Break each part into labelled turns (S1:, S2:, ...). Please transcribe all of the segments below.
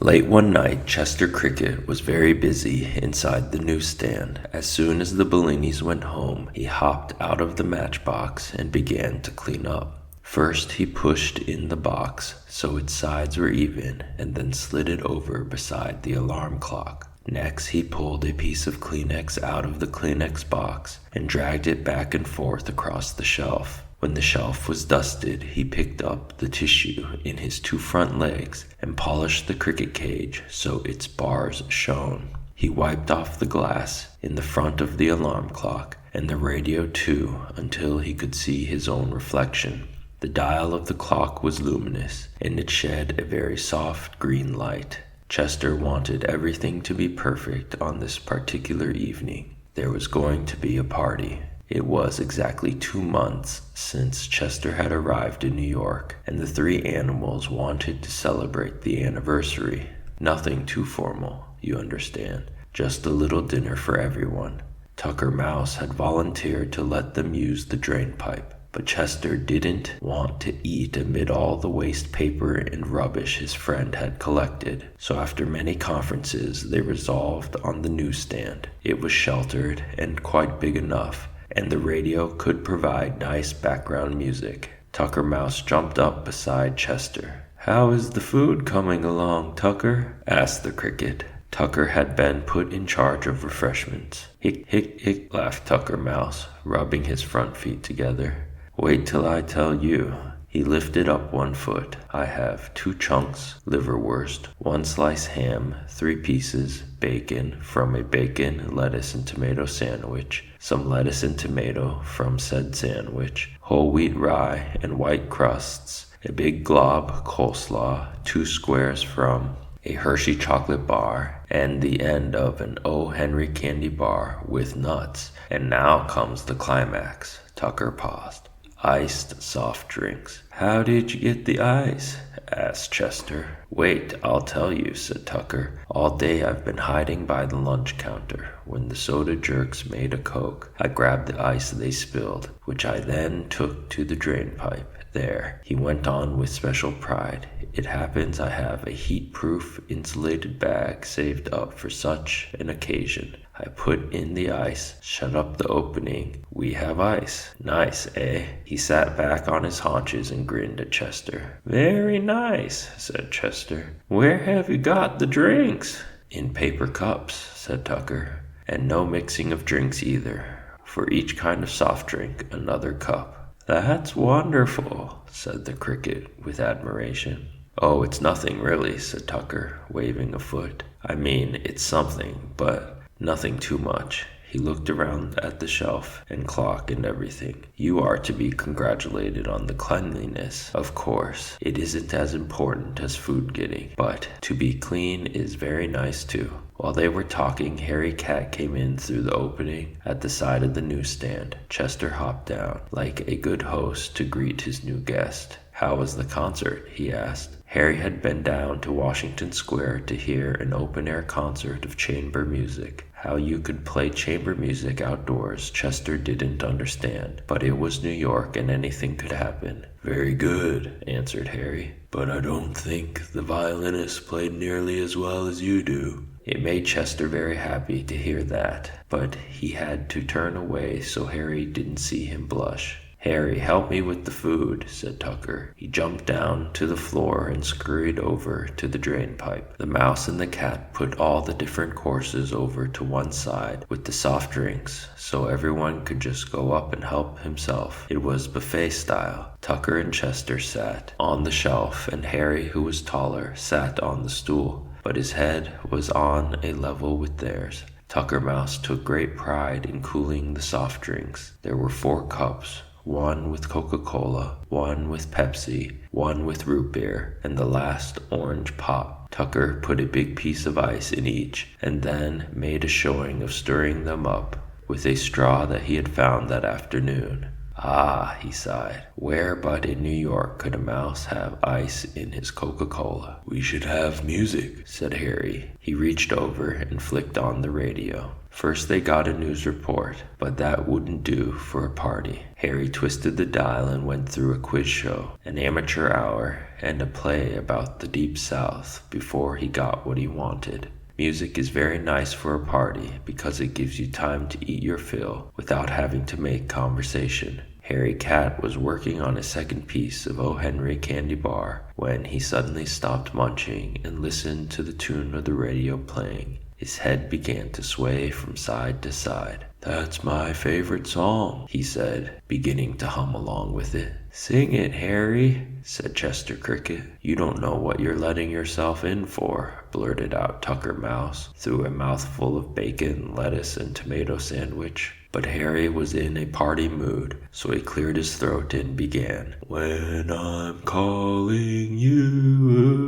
S1: Late one night, Chester Cricket was very busy inside the newsstand. As soon as the Bellinis went home, he hopped out of the matchbox and began to clean up. First, he pushed in the box so its sides were even and then slid it over beside the alarm clock. Next, he pulled a piece of Kleenex out of the Kleenex box and dragged it back and forth across the shelf. When the shelf was dusted, he picked up the tissue in his two front legs and polished the cricket cage so its bars shone. He wiped off the glass in the front of the alarm clock and the radio too until he could see his own reflection. The dial of the clock was luminous, and it shed a very soft green light. Chester wanted everything to be perfect on this particular evening. There was going to be a party. It was exactly 2 months since Chester had arrived in New York, and the three animals wanted to celebrate the anniversary. Nothing too formal, you understand. Just a little dinner for everyone. Tucker Mouse had volunteered to let them use the drain pipe, but Chester didn't want to eat amid all the waste paper and rubbish his friend had collected. So after many conferences, they resolved on the newsstand. It was sheltered and quite big enough, and the radio could provide nice background music. Tucker Mouse jumped up beside Chester. "How is the food coming along, Tucker?" asked the cricket. Tucker had been put in charge of refreshments. "Hick, hick, hick," laughed Tucker Mouse, rubbing his front feet together. "Wait till I tell you." He lifted up one foot. "I have 2 chunks liverwurst, 1 slice ham, 3 pieces bacon from a bacon, lettuce, and tomato sandwich, some lettuce and tomato from said sandwich, whole wheat rye and white crusts, a big glob coleslaw, 2 squares from a Hershey chocolate bar, and the end of an O. Henry candy bar with nuts. And now comes the climax." Tucker paused. "Iced soft drinks." "How did you get the ice?" asked Chester. "Wait, I'll tell you," said Tucker. "All day I've been hiding by the lunch counter. When the soda jerks made a Coke, I grabbed the ice they spilled, which I then took to the drain pipe. There," he went on with special pride, "it happens I have a heat-proof insulated bag saved up for such an occasion. I put in the ice, shut up the opening. We have ice. Nice, eh?" He sat back on his haunches and grinned at Chester. "Very nice," said Chester. "Where have you got the drinks?" "In paper cups," said Tucker. "And no mixing of drinks either. For each kind of soft drink, another cup." "That's wonderful," said the cricket with admiration. "Oh, it's nothing really," said Tucker, waving a foot. "I mean, it's something, but nothing too much." He looked around at the shelf and clock and everything. "You are to be congratulated on the cleanliness, of course. It isn't as important as food getting, but to be clean is very nice too." While they were talking, Harry Cat came in through the opening at the side of the newsstand. Chester hopped down, like a good host, to greet his new guest. "How was the concert?" he asked. Harry had been down to Washington Square to hear an open-air concert of chamber music. How you could play chamber music outdoors, Chester didn't understand, but it was New York and anything could happen. "Very good," answered Harry, "but I don't think the violinist played nearly as well as you do." It made Chester very happy to hear that, but he had to turn away so Harry didn't see him blush. "Harry, help me with the food," said Tucker. He jumped down to the floor and scurried over to the drain pipe. The mouse and the cat put all the different courses over to one side with the soft drinks, so everyone could just go up and help himself. It was buffet style. Tucker and Chester sat on the shelf, and Harry, who was taller, sat on the stool, but his head was on a level with theirs. Tucker Mouse took great pride in cooling the soft drinks. There were 4 cups. 1 with Coca-Cola, 1 with Pepsi, 1 with root beer, and the last orange pop. Tucker put a big piece of ice in each, and then made a showing of stirring them up with a straw that he had found that afternoon. Ah, he sighed. Where but in New York could a mouse have ice in his Coca-Cola? We should have music, said Harry. He reached over and flicked on the radio. First they got a news report, but that wouldn't do for a party. Harry twisted the dial and went through a quiz show, an amateur hour, and a play about the Deep South before he got what he wanted. Music is very nice for a party because it gives you time to eat your fill without having to make conversation. Harry Cat was working on his second piece of O. Henry candy bar when he suddenly stopped munching and listened to the tune of the radio playing. His head began to sway from side to side. That's my favorite song, he said, beginning to hum along with it. Sing it, Harry, said Chester Cricket. You don't know what you're letting yourself in for, blurted out Tucker Mouse through a mouthful of bacon, lettuce, and tomato sandwich. But Harry was in a party mood, so he cleared his throat and began. When I'm calling you.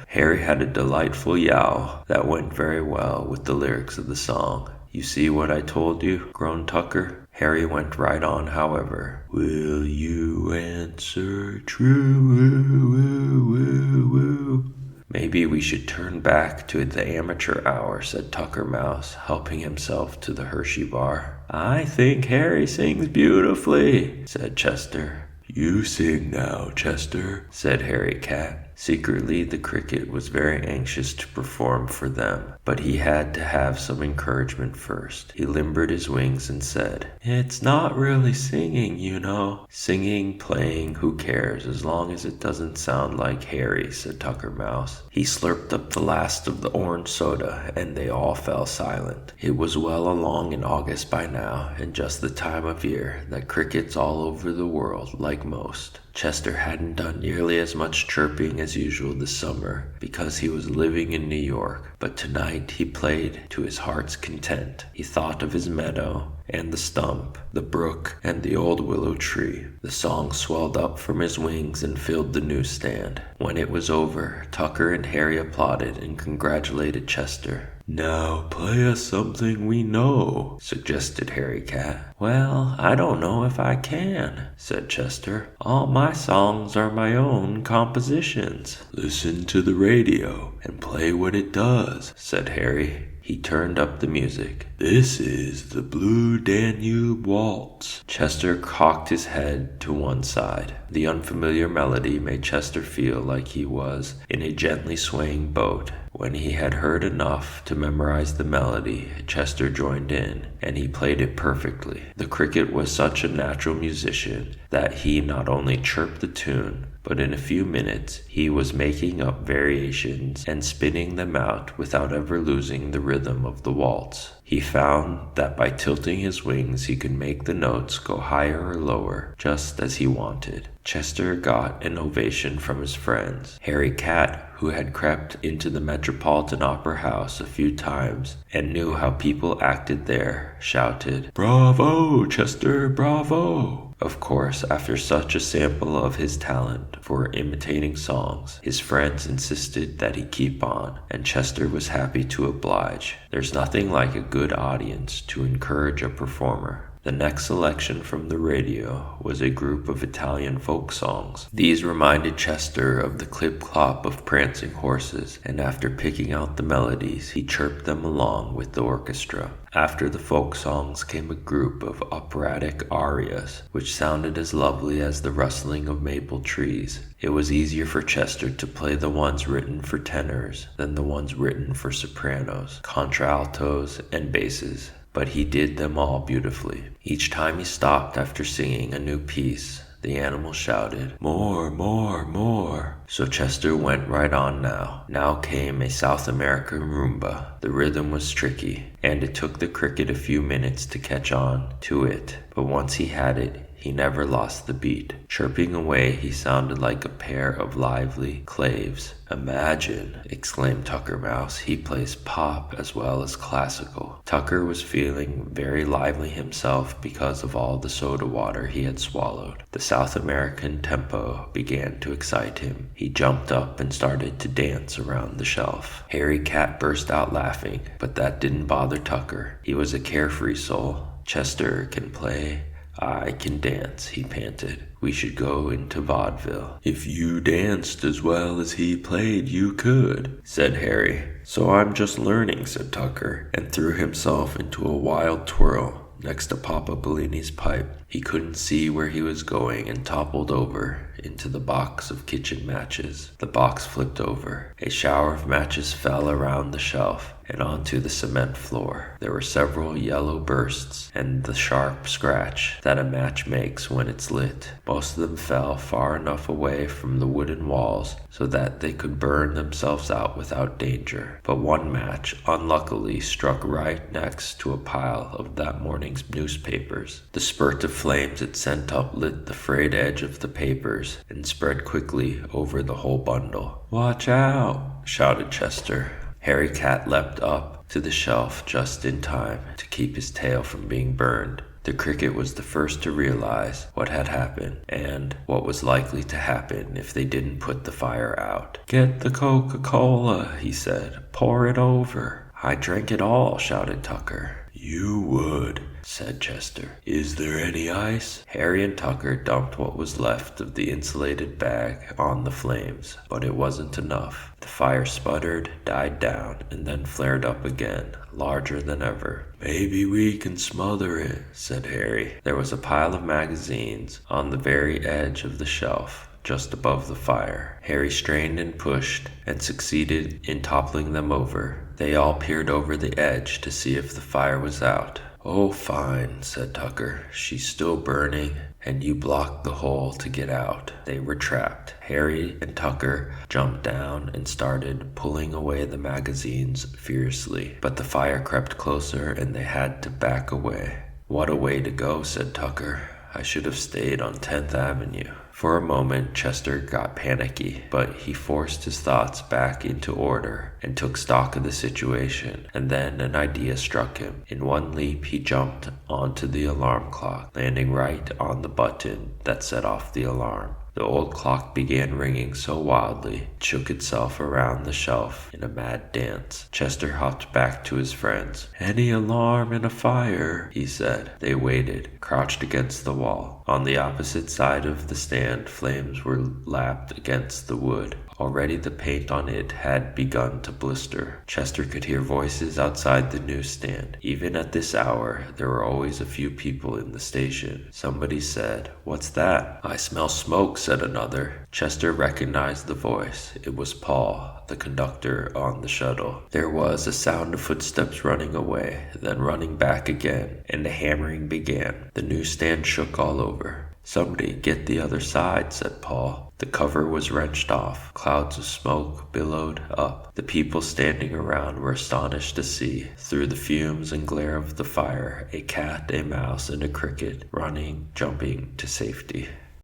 S1: Harry had a delightful yowl that went very well with the lyrics of the song. You see what I told you, groaned Tucker. Harry went right on, however. Will you answer true? Maybe we should turn back to the amateur hour, said Tucker Mouse, helping himself to the Hershey bar. I think Harry sings beautifully, said Chester. You sing now, Chester, said Harry Cat. Secretly, the Cricket was very anxious to perform for them, but he had to have some encouragement first. He limbered his wings and said, It's not really singing, you know. Singing, playing, who cares, as long as it doesn't sound like Harry, said Tucker Mouse. He slurped up the last of the orange soda, and they all fell silent. It was well along in August by now, and just the time of year that crickets all over the world like most. Chester hadn't done nearly as much chirping as usual this summer because he was living in New York, but tonight he played to his heart's content. He thought of his meadow and the stump, the brook, and the old willow tree. The song swelled up from his wings and filled the newsstand. When it was over, Tucker and Harry applauded and congratulated Chester. Now play us something we know, suggested Harry Cat. Well, I don't know if I can, said Chester. All my songs are my own compositions. Listen to the radio and play what it does, said Harry. He turned up the music. This is the Blue Danube Waltz. Chester cocked his head to one side. The unfamiliar melody made Chester feel like he was in a gently swaying boat. When he had heard enough to memorize the melody, Chester joined in, and he played it perfectly. The Cricket was such a natural musician that he not only chirped the tune, but in a few minutes he was making up variations and spinning them out without ever losing the rhythm of the waltz. He found that by tilting his wings he could make the notes go higher or lower just as he wanted. Chester got an ovation from his friends. Harry Cat, who had crept into the Metropolitan Opera House a few times and knew how people acted there, shouted, Bravo, Chester, bravo! Of course, after such a sample of his talent for imitating songs, his friends insisted that he keep on, and Chester was happy to oblige. There's nothing like a good audience to encourage a performer. The next selection from the radio was a group of Italian folk songs. These reminded Chester of the clip-clop of prancing horses, and after picking out the melodies, he chirped them along with the orchestra. After the folk songs came a group of operatic arias, which sounded as lovely as the rustling of maple trees. It was easier for Chester to play the ones written for tenors than the ones written for sopranos, contraltos, and basses. But he did them all beautifully. Each time he stopped after singing a new piece, the animal shouted, More, more, more. So Chester went right on now. Now came a South American rumba. The rhythm was tricky, and it took the Cricket a few minutes to catch on to it. But once he had it, he never lost the beat. Chirping away, he sounded like a pair of lively claves. Imagine, exclaimed Tucker Mouse, he plays pop as well as classical. Tucker was feeling very lively himself because of all the soda water he had swallowed. The South American tempo began to excite him. He jumped up and started to dance around the shelf. Harry Cat burst out laughing, but that didn't bother Tucker. He was a carefree soul. Chester can play, I can dance, he panted. We should go into vaudeville. If you danced as well as he played, you could, said Harry. So I'm just learning, said Tucker, and threw himself into a wild twirl next to Papa Bellini's pipe. He couldn't see where he was going and toppled over into the box of kitchen matches. The box flipped over. A shower of matches fell around the shelf and onto the cement floor. There were several yellow bursts and the sharp scratch that a match makes when it's lit. Most of them fell far enough away from the wooden walls so that they could burn themselves out without danger. But one match, unluckily, struck right next to a pile of that morning's newspapers. The spurt of flames it sent up lit the frayed edge of the papers and spread quickly over the whole bundle. "Watch out!" shouted Chester. Harry Cat leapt up to the shelf just in time to keep his tail from being burned. The cricket was the first to realize what had happened and what was likely to happen if they didn't put the fire out. "Get the Coca-Cola," he said. "Pour it over." "I drank it all," shouted Tucker. "You would," said Chester. "Is there any ice?" Harry and Tucker dumped what was left of the insulated bag on the flames, but it wasn't enough. The fire sputtered, died down, and then flared up again, larger than ever. "Maybe we can smother it," said Harry. There was a pile of magazines on the very edge of the shelf, just above the fire. Harry strained and pushed, and succeeded in toppling them over. They all peered over the edge to see if the fire was out. "Oh, fine," said Tucker. "She's still burning, and you blocked the hole to get out." They were trapped. Harry and Tucker jumped down and started pulling away the magazines fiercely, but the fire crept closer and they had to back away. "What a way to go," said Tucker. "I should have stayed on 10th Avenue. For a moment, Chester got panicky, but he forced his thoughts back into order and took stock of the situation, and then an idea struck him. In one leap, he jumped onto the alarm clock, landing right on the button that set off the alarm. The old clock began ringing so wildly, it shook itself around the shelf in a mad dance. Chester hopped back to his friends. "Any alarm in a fire," he said. They waited, crouched against the wall. On the opposite side of the stand, flames were lapped against the wood. Already the paint on it had begun to blister. Chester could hear voices outside the newsstand. Even at this hour, there were always a few people in the station. Somebody said, "What's that?" "I smell smoke," said another. Chester recognized the voice. It was Paul, the conductor on the shuttle. There was a sound of footsteps running away, then running back again, and the hammering began. The newsstand shook all over. "Somebody get the other side," said Paul. The cover was wrenched off. Clouds of smoke billowed up. The people standing around were astonished to see, through the fumes and glare of the fire, a cat, a mouse, and a cricket running, jumping to safety.